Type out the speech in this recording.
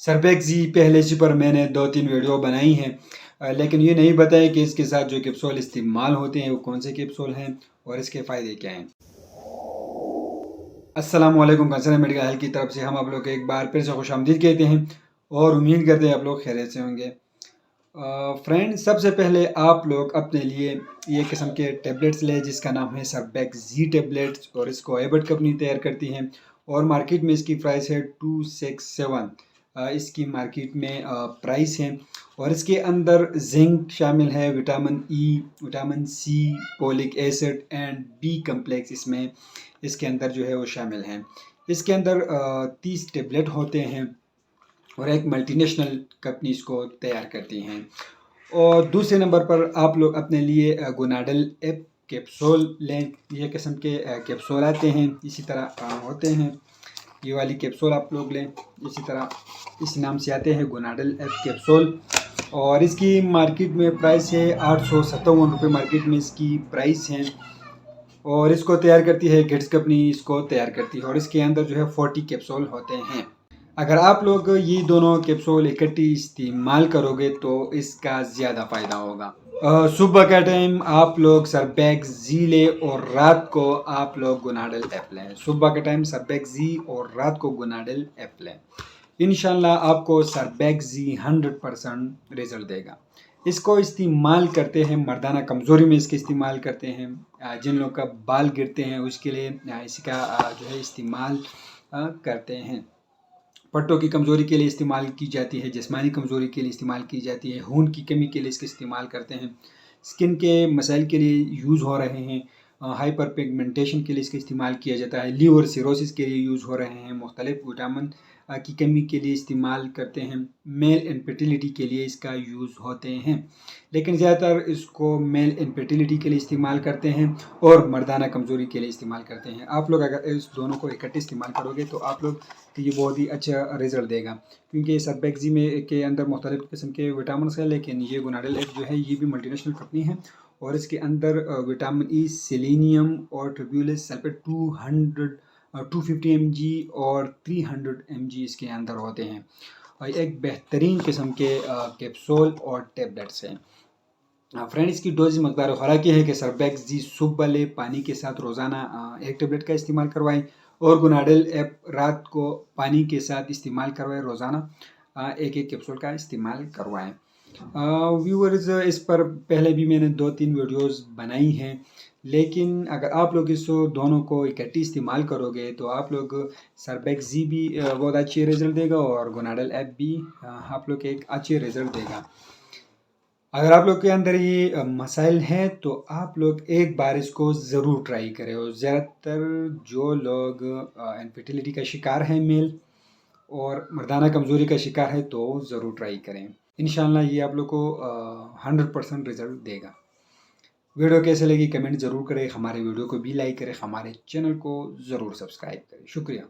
सरबैक्सी पहले से पर मैंने 2-3 वीडियो बनाई हैं, लेकिन ये नहीं बताया कि इसके साथ जो कैप्सूल इस्तेमाल होते हैं वो कौन से कैप्सूल हैं और इसके फ़ायदे क्या हैं। अस्सलाम वालेकुम, कंसर्न मेडिकल हेल्थ की तरफ से हम आप लोग को एक बार फिर से खुशामदीद कहते हैं और उम्मीद करते हैं आप लोग खैरियत से होंगे। फ्रेंड, सबसे पहले आप लोग अपने लिए ये किस्म के टैबलेट्स लें जिसका नाम है सरबैक्सी टैबलेट्स, और इसको एबट कंपनी तैयार करती है और मार्केट में इसकी प्राइस है 267। इसकी मार्केट में प्राइस है और इसके अंदर जिंक शामिल है, vitamin E, vitamin C, folic acid and B complex इसमें इसके अंदर जो है वो शामिल हैं। इसके अंदर 30 टैबलेट होते हैं और एक मल्टीनेशनल कंपनी इसको तैयार करती हैं। और दूसरे नंबर पर आप लोग अपने लिए गोनाडल एप कैप्सूल लें। ये किस्म के कैप्सूल आते हैं, इसी तरह होते हैं। ये वाली कैप्सूल आप लोग लें, इसी तरह इस नाम से आते हैं गोनाडल एप कैप्सूल, और इसकी मार्केट में प्राइस है 857 रुपये मार्केट में इसकी प्राइस है। और इसको तैयार करती है गिट्स कंपनी, इसको तैयार करती है और इसके अंदर जो है 40 कैप्सूल होते हैं। अगर आप लोग ये दोनों कैप्सूल इकट्ठी इस्तेमाल करोगे तो इसका ज़्यादा फ़ायदा होगा। सुबह का टाइम आप लोग सरबैक्सी लें और रात को आप लोग गोनाडल एप लें। सुबह का टाइम सरबैक्सी और रात को गोनाडल एप लें। इंशाल्लाह आपको सरबैक्सी 100% रिजल्ट देगा। इसको इस्तेमाल करते हैं मर्दाना कमज़ोरी में, इसके इस्तेमाल करते हैं जिन लोगों का बाल गिरते हैं उसके लिए इसका जो है इस्तेमाल करते हैं। पट्टों की कमज़ोरी के लिए इस्तेमाल की जाती है, जिस्मानी कमज़ोरी के लिए इस्तेमाल की जाती है, खून की कमी के लिए इसका इस्तेमाल करते हैं, स्किन के मसाइल के लिए यूज़ हो रहे हैं, हाइपर पिगमेंटेशन के लिए इसका इस्तेमाल किया जाता है, लीवर सिरोसिस के लिए यूज़ हो रहे हैं, मुख्तलिफ विटामिन की कमी के लिए इस्तेमाल करते हैं, मेल इनफर्टिलिटी के लिए इसका यूज़ होते हैं। लेकिन ज़्यादातर इसको मेल इनफर्टिलिटी के लिए इस्तेमाल करते हैं और मर्दाना कमज़ोरी के लिए इस्तेमाल करते हैं। आप लोग अगर इस दोनों को इकट्ठे इस्तेमाल करोगे तो आप लोग तो ये बहुत ही अच्छा रिज़ल्ट देगा, क्योंकि सरबैक्सी में के अंदर मुख्तलिफ़ किस्म के विटामिन है, लेकिन ये गोनाडल एप जो है ये भी मल्टीनेशनल कंपनी है और इसके अंदर विटामिन ई, सेलेनियम और ट्रिब्यूलस सल्फेट 250 mg और 300 mg इसके अंदर होते हैं और एक बेहतरीन किस्म के कैप्सूल और टैबलेट्स हैं। फ्रेंड, इसकी डोज मकदार खुराक ये है कि सरबैक्सी सुबह ले पानी के साथ रोज़ाना 1 टैबलेट का इस्तेमाल करवाएं और गोनाडल एप रात को पानी के साथ इस्तेमाल करवाएं। रोज़ाना एक कैप्सूल का इस्तेमाल करवाएं। व्यूअर्स, इस पर पहले भी मैंने 2-3 वीडियोस बनाई हैं, लेकिन अगर आप लोग इस दोनों को इकट्ठी इस्तेमाल करोगे तो आप लोग सरबैक्सी भी बहुत अच्छे रिज़ल्ट देगा और गोनाडल ऐप भी आप लोग एक अच्छे रिज़ल्ट देगा। अगर आप लोग के अंदर ये मसाइल हैं तो आप लोग एक बार इसको ज़रूर ट्राई करें। और ज़्यादातर जो लोग इनफर्टिलिटी का शिकार हैं मेल और मर्दाना कमज़ोरी का शिकार है तो ज़रूर ट्राई करें। इंशाल्लाह ये आप लोग को 100% रिज़ल्ट देगा। वीडियो कैसे लगी कमेंट ज़रूर करें, हमारे वीडियो को भी लाइक करें, हमारे चैनल को ज़रूर सब्सक्राइब करें। शुक्रिया।